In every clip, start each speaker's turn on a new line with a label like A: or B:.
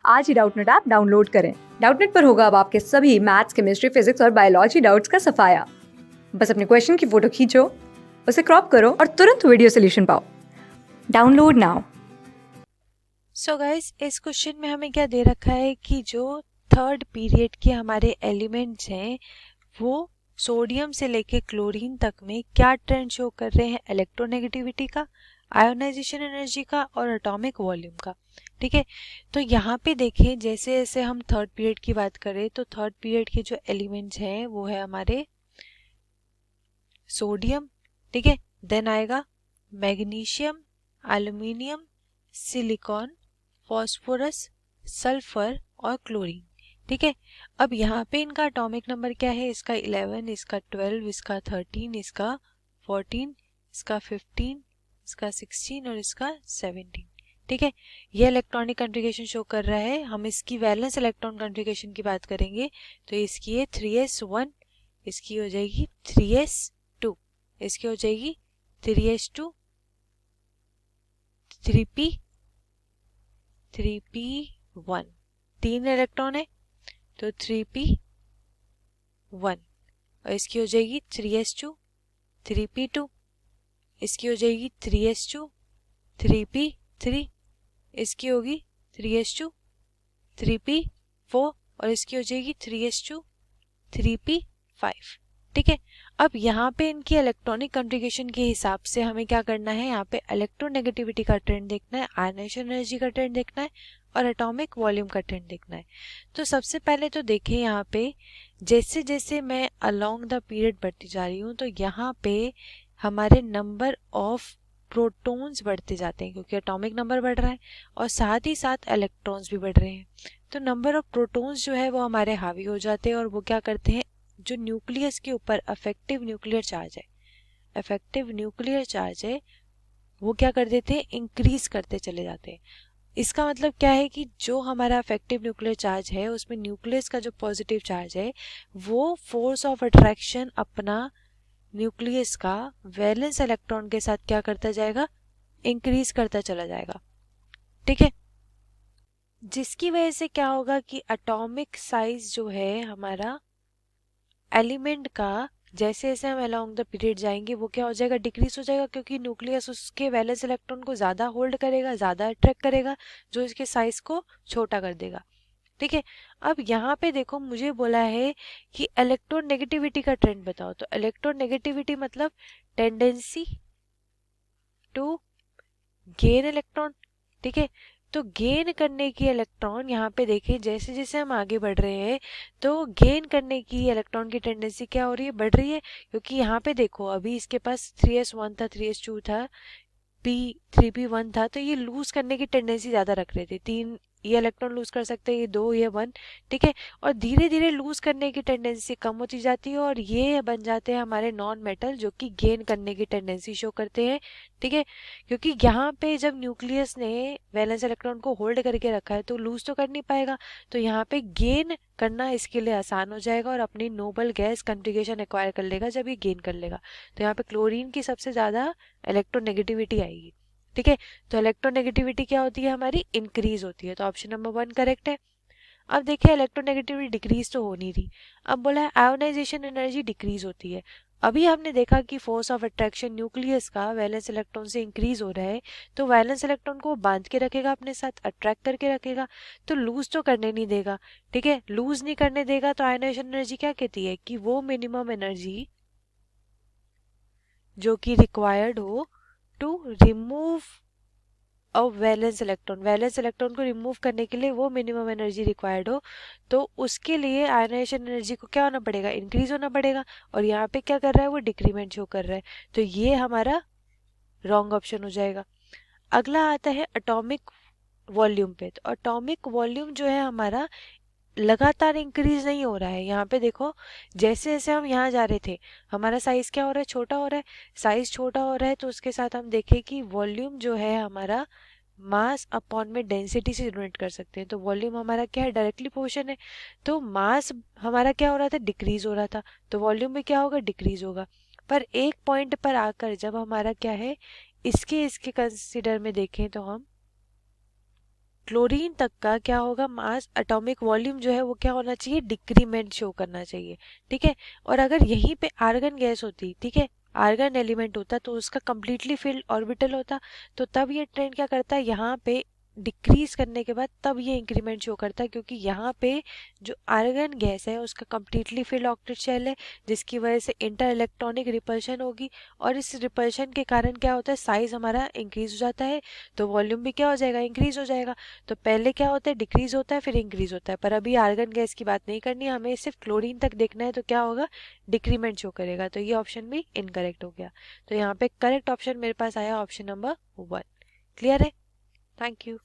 A: आज ही Doubtnut app download करें। Doubtnut पर होगा अब आपके सभी मैथ्स, केमिस्ट्री, फिजिक्स और बायोलॉजी डाउट्स का सफाया। बस अपने क्वेश्चन की फोटो खींचो, उसे क्रॉप करो और तुरंत वीडियो सोल्यूशन पाओ। Download now.
B: सो गाइस, इस क्वेश्चन में हमें क्या दे रखा है कि जो थर्ड पीरियड के हमारे एलिमेंट्स हैं वो सोडियम से लेके क्लोरीन तक में क्या ट्रेंड शो कर रहे हैं, इलेक्ट्रोनेगेटिविटी का, आयोनाइजेशन एनर्जी का और एटॉमिक वॉल्यूम का। ठीक है, तो यहाँ पे देखें जैसे जैसे हम थर्ड पीरियड की बात करें तो थर्ड पीरियड के जो एलिमेंट्स हैं वो है हमारे सोडियम, ठीक है, देन आएगा magnesium, aluminium, silicon, phosphorus, sulphur और क्लोरीन। ठीक है, अब यहाँ पे इनका एटॉमिक नंबर क्या है, इसका 11, इसका 12, इसका 13, इसका 14, इसका 15, इसका 16 और इसका 17। ठीक है, ये इलेक्ट्रॉनिक कॉन्फ़िगरेशन शो कर रहा है। हम इसकी वैलेंस इलेक्ट्रॉन कॉन्फ़िगरेशन की बात करेंगे तो इसकी है 3s1, इसकी हो जाएगी 3s2, इसकी हो जाएगी 3s2, 3p, 3p1, 3 इलेक्ट्रॉन है तो 3p1 और इसकी हो जाएगी 3s2, 3p2, इसकी हो जाएगी 3s2, 3p3, इसकी होगी 3s2, 3p4 और इसकी हो जाएगी 3s2, 3p5। ठीक है, अब यहाँ पे इनकी इलेक्ट्रॉनिक कॉन्फ़िगरेशन के हिसाब से हमें क्या करना है, यहाँ पे इलेक्ट्रोनेगेटिविटी का ट्रेंड देखना है, आयनाइजेशन एनर्जी का ट्रेंड देखना है और एटॉमिक वॉल्यूम का ट्रेंड देखना है। तो सबसे पहले तो देखें यहाँ पे जैसे जैसे मैं अलोंग द पीरियड बढ़ती जा रही हूँ तो यहाँ पे हमारे नंबर ऑफ प्रोटॉन्स बढ़ते जाते हैं क्योंकि एटॉमिक नंबर बढ़ रहा है और साथ ही साथ इलेक्ट्रॉन्स भी बढ़ रहे हैं। तो नंबर ऑफ प्रोटॉन्स जो है वो हमारे हावी हो जाते हैं और वो क्या करते हैं, जो न्यूक्लियस के ऊपर अफेक्टिव न्यूक्लियर चार्ज है, अफेक्टिव न्यूक्लियर चार्ज है वो क्या कर देते हैं, इंक्रीज करते चले जाते हैं। इसका मतलब क्या है कि जो हमारा अफेक्टिव न्यूक्लियर चार्ज है उसमें न्यूक्लियस का जो पॉजिटिव चार्ज है वो फोर्स ऑफ अट्रैक्शन अपना न्यूक्लियस का वैलेंस इलेक्ट्रॉन के साथ क्या करता जाएगा, इंक्रीज करता चला जाएगा। ठीक है, जिसकी वजह से क्या होगा कि एटॉमिक साइज जो है हमारा एलिमेंट का जैसे जैसे हम अलोंग द पीरियड जाएंगे वो क्या हो जाएगा, डिक्रीज हो जाएगा क्योंकि न्यूक्लियस उसके वैलेंस इलेक्ट्रॉन को ज्यादा होल्ड करेगा, ज्यादा अट्रैक्ट करेगा जो इसके साइज को छोटा कर देगा। ठीक है, अब यहाँ पे देखो मुझे बोला है कि इलेक्ट्रोनेगेटिविटी का ट्रेंड बताओ, तो इलेक्ट्रोनेगेटिविटी मतलब टेंडेंसी टू गेन इलेक्ट्रॉन। ठीक है, तो गेन करने की इलेक्ट्रॉन यहाँ पे देखें जैसे जैसे हम आगे बढ़ रहे हैं तो गेन करने की इलेक्ट्रॉन की टेंडेंसी क्या हो रही है, बढ़ रही है। क्योंकि यहाँ पे देखो अभी इसके पास 3s1 था, 3s2 था, p3p1 था, तो ये लूज करने की टेंडेंसी ज्यादा रख रहे थे। 3 ये इलेक्ट्रॉन लूज कर सकते हैं, ये 2, ये 1। ठीक है, और धीरे धीरे लूज करने की टेंडेंसी कम होती जाती है और ये बन जाते हैं हमारे नॉन मेटल जो कि गेन करने की टेंडेंसी शो करते हैं। ठीक है, क्योंकि यहाँ पे जब न्यूक्लियस ने वैलेंस इलेक्ट्रॉन को होल्ड करके रखा है तो लूज तो कर नहीं पाएगा, तो यहाँ पे गेन करना इसके लिए आसान हो जाएगा और अपनी नोबल गैस कॉन्फ़िगरेशन एक्वायर कर लेगा जब ये गेन कर लेगा। तो यहाँ पे क्लोरीन की सबसे ज्यादा इलेक्ट्रोनेगेटिविटी आएगी। ठीक है, तो इलेक्ट्रोनेगेटिविटी क्या होती है, हमारी इंक्रीज होती है, तो ऑप्शन नंबर 1 करेक्ट है। अब देखिए इलेक्ट्रोनेगेटिविटी डिक्रीज तो हो नहीं रही, अब बोला है आयोनाइजेशन एनर्जी डिक्रीज होती है। अभी हमने देखा कि फोर्स ऑफ अट्रैक्शन न्यूक्लियस का वैलेंस इलेक्ट्रॉन से इंक्रीज हो रहा है, तो वैलेंस इलेक्ट्रॉन को बांध के रखेगा अपने साथ, अट्रैक्ट करके रखेगा, तो लूज तो करने नहीं देगा। ठीक है, लूज नहीं करने देगा तो आयोनाइजेशन एनर्जी क्या कहती है कि वो मिनिमम एनर्जी जो कि रिक्वायर्ड हो to remove a valence electron, valence electron को रिमूव करने के लिए वो मिनिमम एनर्जी रिक्वायर्ड हो, तो उसके लिए आयनाइजेशन एनर्जी को क्या होना पड़ेगा, इंक्रीज होना पड़ेगा। और यहाँ पे क्या कर रहा है, वो डिक्रीमेंट शो कर रहा है, तो ये हमारा रॉन्ग ऑप्शन हो जाएगा। अगला आता है एटॉमिक वॉल्यूम पे, तो एटॉमिक वॉल्यूम जो है हमारा लगातार इंक्रीज नहीं हो रहा है। यहाँ पे देखो जैसे जैसे हम यहाँ जा रहे थे हमारा साइज क्या हो रहा है, छोटा हो रहा है। साइज छोटा हो रहा है तो उसके साथ हम देखें कि वॉल्यूम जो है हमारा मास अपॉन में डेंसिटी से डिनोट कर सकते हैं, तो वॉल्यूम हमारा क्या है, डायरेक्टली पोर्शन है। तो मास हमारा क्या हो रहा था, डिक्रीज हो रहा था, तो वॉल्यूम भी क्या होगा, डिक्रीज होगा। पर एक पॉइंट पर आकर जब हमारा क्या है, इसके इसके कंसिडर में देखें तो हम क्लोरीन तक का क्या होगा, मास एटॉमिक वॉल्यूम जो है वो क्या होना चाहिए, डिक्रीमेंट शो करना चाहिए, ठीक है। और अगर यहीं पे आर्गन गैस होती, ठीक है, आर्गन एलिमेंट होता तो उसका कंप्लीटली फिल्ड ऑर्बिटल होता, तो तब ये ट्रेंड क्या करता है, यहाँ पे डिक्रीज करने के बाद तब ये इंक्रीमेंट शो करता है, क्योंकि यहाँ पे जो आर्गन गैस है उसका कंप्लीटली फिल्ड ऑक्टेट शेल है, जिसकी वजह से इंटर इलेक्ट्रॉनिक रिपल्शन होगी, और इस रिपल्शन के कारण क्या होता है, साइज हमारा इंक्रीज हो जाता है, तो वॉल्यूम भी क्या हो जाएगा, इंक्रीज हो जाएगा। तो पहले क्या होता है, डिक्रीज होता है फिर इंक्रीज होता है, पर अभी आर्गन गैस की बात नहीं करनी है, हमें सिर्फ क्लोरीन तक देखना है, तो क्या होगा, डिक्रीमेंट शो करेगा। तो ये ऑप्शन भी इनकरेक्ट हो गया। तो यहाँ पे करेक्ट ऑप्शन मेरे पास आया ऑप्शन नंबर 1। क्लियर है, थैंक यू।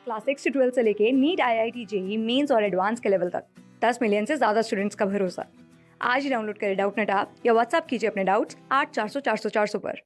A: क्लास 6 से 12 से लेके नीट, IIT, जेई मेंस और एडवांस के लेवल तक 10 मिलियन से ज्यादा स्टूडेंट्स का भरोसा। आज ही डाउनलोड करें डाउटनेट ऐप या व्हाट्सएप कीजिए अपने डाउट्स 8400 400 400 पर।